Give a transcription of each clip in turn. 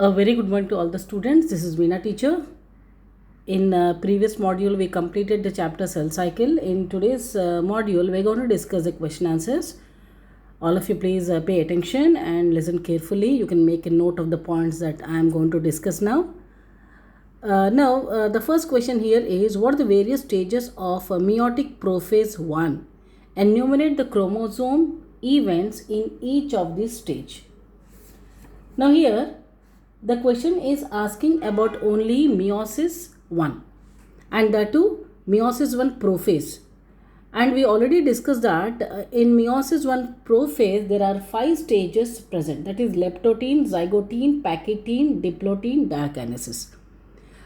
A very good morning to all the students. This is Veena teacher. In previous module, we completed the chapter cell cycle. In today's module, we're going to discuss the question answers. All of you please pay attention and listen carefully. You can make a note of the points that I am going to discuss now. The first question here is, what are the various stages of meiotic prophase 1? Enumerate the chromosome events in each of these stage. Now here, the question is asking about only meiosis 1 and that too meiosis 1 prophase. And we already discussed that in meiosis 1 prophase there are 5 stages present, that is leptotene, zygotene, pachytene, diplotin, diakinesis.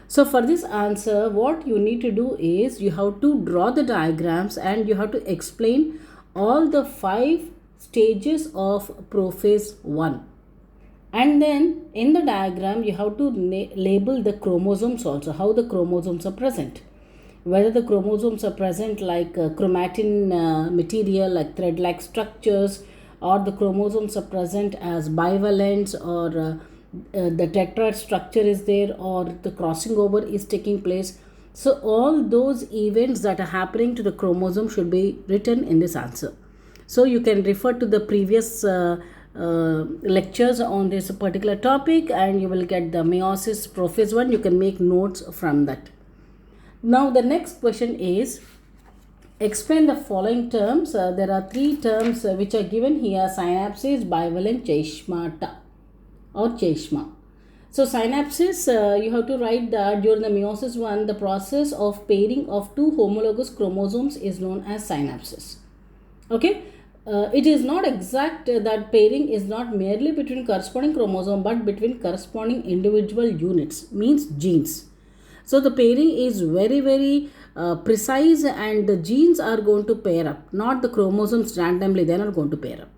So for this answer, what you need to do is you have to draw the diagrams and you have to explain all the 5 stages of prophase 1. And then in the diagram, you have to label the chromosomes also, how the chromosomes are present. Whether the chromosomes are present like chromatin material, like thread-like structures, or the chromosomes are present as bivalents, or the tetrad structure is there, or the crossing over is taking place. So all those events that are happening to the chromosome should be written in this answer. So you can refer to the previous lectures on this particular topic and you will get the meiosis prophase 1. You can make notes from that. Now the next question is, explain the following terms. There are 3 terms which are given here: synapses, bivalent, cheshmata or cheshma. So synapses, you have to write that during the meiosis 1, the process of pairing of 2 homologous chromosomes is known as synapses. Okay. It is not exact that pairing is not merely between corresponding chromosome but between corresponding individual units, means genes. So the pairing is very precise and the genes are going to pair up, not the chromosomes randomly, they are not going to pair up.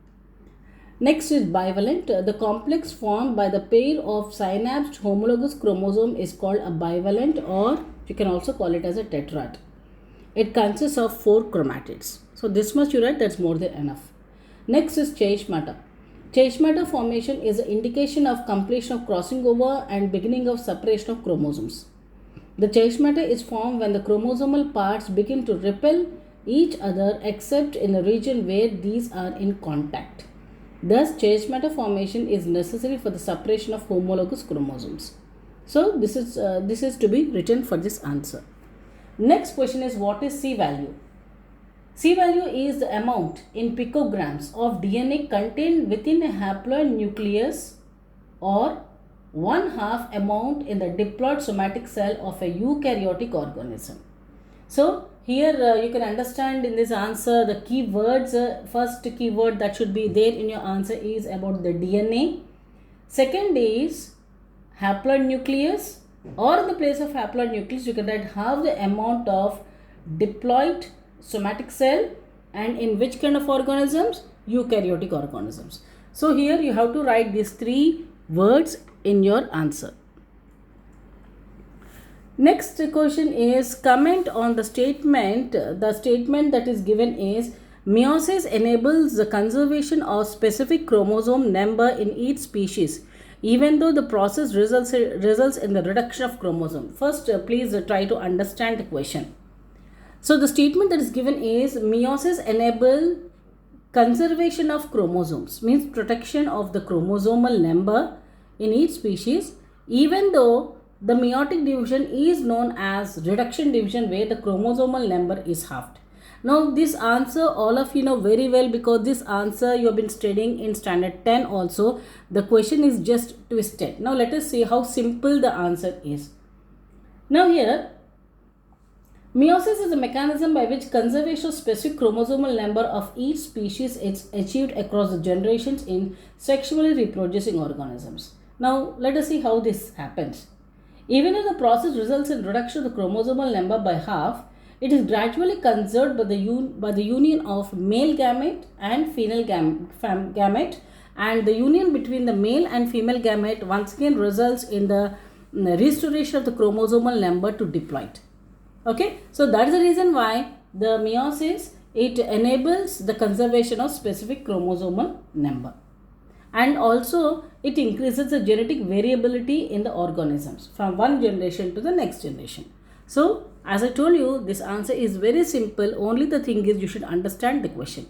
Next is bivalent. The complex formed by the pair of synapsed homologous chromosome is called a bivalent, or you can also call it as a tetrad. It consists of 4 chromatids. So this much you write, that's more than enough. Next is cheshmata. Cheshmata formation is an indication of completion of crossing over and beginning of separation of chromosomes. The cheshmata is formed when the chromosomal parts begin to repel each other except in the region where these are in contact. Thus, cheshmata formation is necessary for the separation of homologous chromosomes. So this is to be written for this answer. Next question is, what is C value? C value is the amount in picograms of DNA contained within a haploid nucleus, or 1/2 amount in the diploid somatic cell of a eukaryotic organism. So here you can understand in this answer the keywords. First keyword that should be there in your answer is about the DNA. Second is haploid nucleus, or in the place of haploid nucleus you can write half the amount of diploid somatic cell, and in which kind of organisms? Eukaryotic organisms. So here you have to write these 3 words in your answer. Next question is, comment on the statement. The statement that is given is, meiosis enables the conservation of specific chromosome number in each species, even though the process results in the reduction of chromosome. First, please try to understand the question. So the statement that is given is, meiosis enable conservation of chromosomes, means protection of the chromosomal number in each species, even though the meiotic division is known as reduction division, where the chromosomal number is halved. Now this answer all of you know very well, because this answer you have been studying in standard 10 also. The question is just twisted. Now let us see how simple the answer is. Now here, meiosis is a mechanism by which conservation of specific chromosomal number of each species is achieved across the generations in sexually reproducing organisms. Now let us see how this happens. Even if the process results in reduction of the chromosomal number by half, it is gradually conserved by the union of male gamete and female gamete, and the union between the male and female gamete once again results in the restoration of the chromosomal number to diploid. Okay, so that is the reason why the meiosis, it enables the conservation of specific chromosomal number. and also it increases the genetic variability in the organisms from one generation to the next generation. So as I told you, this answer is very simple. Only the thing is you should understand the question.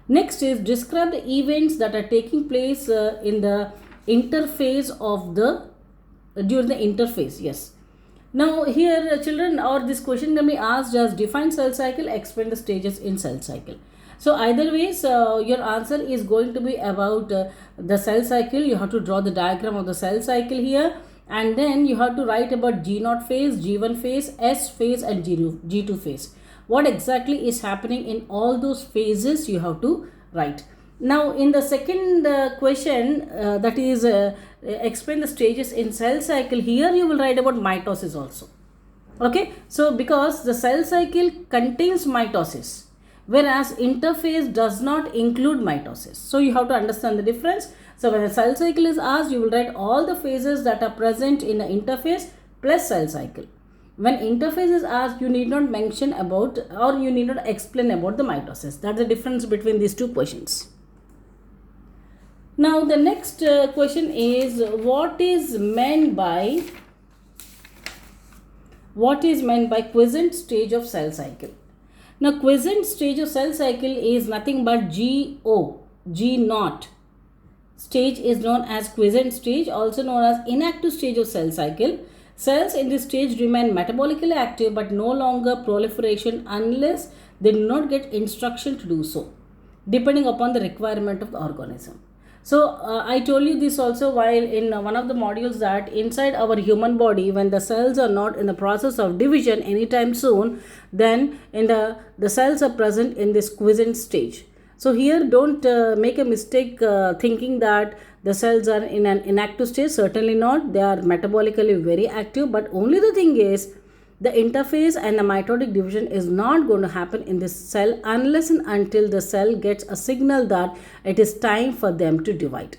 Next is describe the events that are taking place in the interphase of the during the interphase. Yes. Now here children, or this question can be asked as define cell cycle, explain the stages in cell cycle. So either ways your answer is going to be about the cell cycle. You have to draw the diagram of the cell cycle here, and then you have to write about G0 phase, G1 phase, S phase and G2 phase. What exactly is happening in all those phases you have to write. Now in the second question that is explain the stages in cell cycle, here you will write about mitosis also. Okay, so because the cell cycle contains mitosis, whereas interphase does not include mitosis. So you have to understand the difference. So when a cell cycle is asked, you will write all the phases that are present in the interphase plus cell cycle. When interphase is asked, you need not mention about or you need not explain about the mitosis. That's the difference between these two questions. Now the next question is what is meant by quiescent stage of cell cycle. Now quiescent stage of cell cycle is nothing but G0 stage is known as quiescent stage, also known as inactive stage of cell cycle. Cells in this stage remain metabolically active but no longer proliferation unless they do not get instruction to do so, depending upon the requirement of the organism. So I told you this also while in one of the modules that inside our human body, when the cells are not in the process of division anytime soon, then in the cells are present in this quiescent stage. So here don't make a mistake thinking that the cells are in an inactive state. Certainly not. They are metabolically very active, but only the thing is the interphase and the mitotic division is not going to happen in this cell unless and until the cell gets a signal that it is time for them to divide.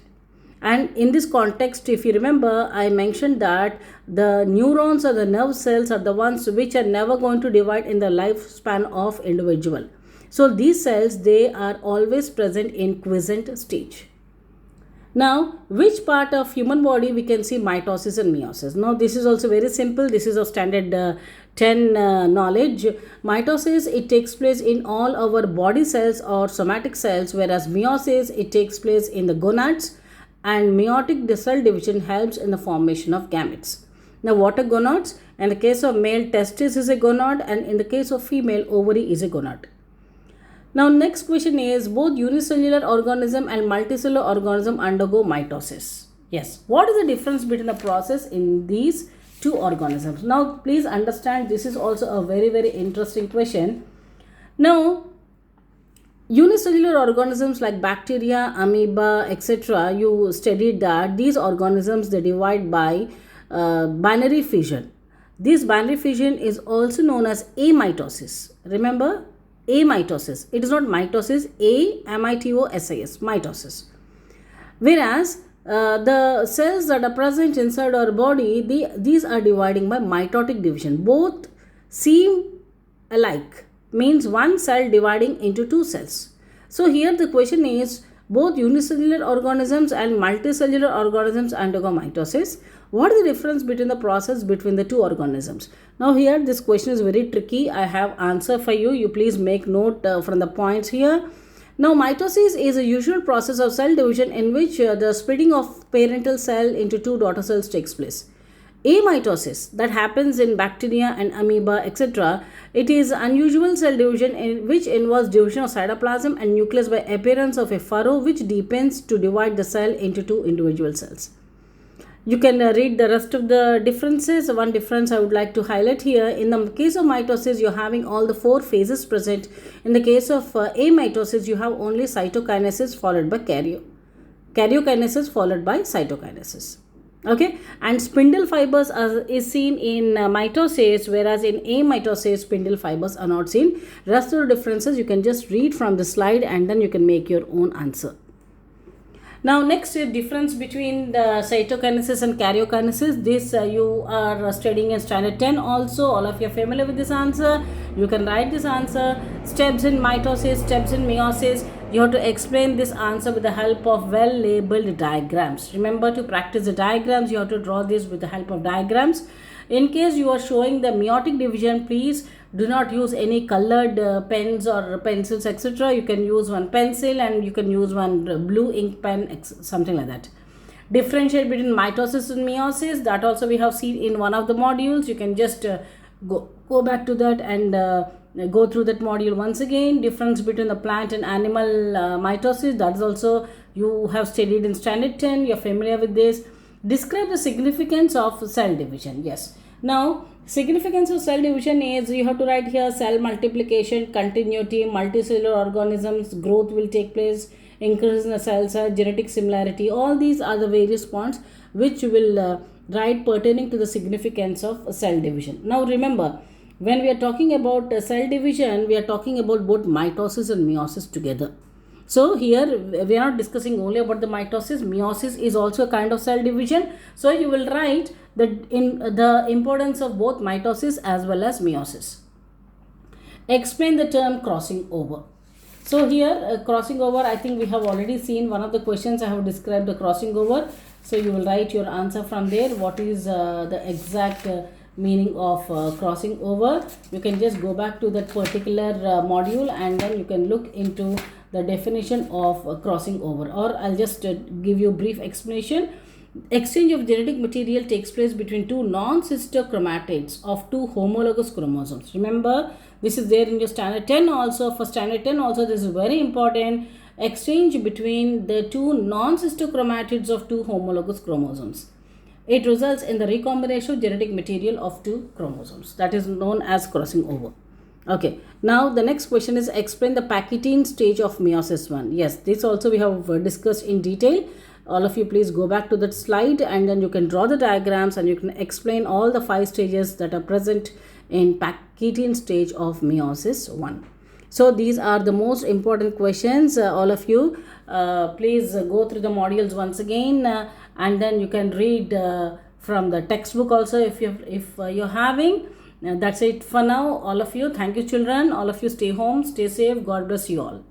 And in this context, if you remember, I mentioned that the neurons or the nerve cells are the ones which are never going to divide in the lifespan of individual. So these cells, they are always present in quiescent stage. Now, which part of human body we can see mitosis and meiosis? Now, this is also very simple. This is of standard 10 knowledge. Mitosis, it takes place in all our body cells or somatic cells, whereas meiosis, it takes place in the gonads, and meiotic cell division helps in the formation of gametes. Now, what are gonads? In the case of male, testis is a gonad, and in the case of female, ovary is a gonad. Now next question is both unicellular organism and multicellular organism undergo mitosis. Yes. What is the difference between the process in these two organisms? Now please understand this is also a very interesting question. Now unicellular organisms like bacteria, amoeba, etc. you studied that these organisms they divide by binary fission. This binary fission is also known as amitosis. Remember? Amitosis. It is not mitosis. A-M-I-T-O-S-I-S. Mitosis. Whereas the cells that are present inside our body, these are dividing by mitotic division. Both seem alike. Means one cell dividing into two cells. So here the question is both unicellular organisms and multicellular organisms undergo mitosis. What is the difference between the process between the two organisms? Now here this question is very tricky. I have answer for you. You please make note from the points here. Now mitosis is a usual process of cell division in which the splitting of parental cell into two daughter cells takes place. Amitosis that happens in bacteria and amoeba etc. It is unusual cell division in which involves division of cytoplasm and nucleus by appearance of a furrow which deepens to divide the cell into two individual cells. You can read the rest of the differences. One difference I would like to highlight here. In the case of mitosis, you're having all the four phases present. In the case of amitosis, you have only cytokinesis followed by karyokinesis followed by cytokinesis. Okay, and spindle fibers is seen in mitosis, whereas in amitosis, spindle fibers are not seen. Rest of the differences you can just read from the slide and then you can make your own answer. Now next difference between the cytokinesis and karyokinesis. This you are studying in standard 10 also. All of you are familiar with this answer. You can write this answer. Steps in mitosis, steps in meiosis. You have to explain this answer with the help of well labeled diagrams. Remember, to practice the diagrams, you have to draw this with the help of diagrams. In case you are showing the meiotic division, please do not use any colored pens or pencils, etc. You can use one pencil and you can use one blue ink pen, something like that. Differentiate between mitosis and meiosis, that also we have seen in one of the modules. You can just go back to that and go through that module once again. Difference between the plant and animal mitosis, that is also you have studied in standard 10. You are familiar with this. Describe the significance of cell division. Yes, now significance of cell division is, you have to write here, cell multiplication, continuity, multicellular organisms, growth will take place, increase in the cell size, genetic similarity. All these are the various points which you will write pertaining to the significance of cell division. Now remember, when we are talking about cell division, we are talking about both mitosis and meiosis together. So here we are not discussing only about the mitosis. Meiosis is also a kind of cell division. So you will write the importance of both mitosis as well as meiosis. Explain the term crossing over. So here crossing over, I think we have already seen one of the questions. I have described the crossing over. So you will write your answer from there. What is the exact meaning of crossing over? You can just go back to that particular module and then you can look into the definition of crossing over, or I'll just give you a brief explanation. Exchange of genetic material takes place between two non-sister chromatids of two homologous chromosomes. Remember, this is there in your standard 10 also. For standard 10 also, this is very important. Exchange between the two non-sister chromatids of two homologous chromosomes. It results in the recombination of genetic material of two chromosomes. That is known as crossing over. Okay, now the next question is, explain the Pakitian stage of meiosis 1. Yes, this also we have discussed in detail. All of you please go back to that slide and then you can draw the diagrams and you can explain all the 5 stages that are present in Pakitian stage of meiosis 1. So these are the most important questions. All of you please go through the modules once again and then you can read from the textbook also if you're having. That's it for now, all of you. Thank you, children. All of you stay home, stay safe. God bless you all.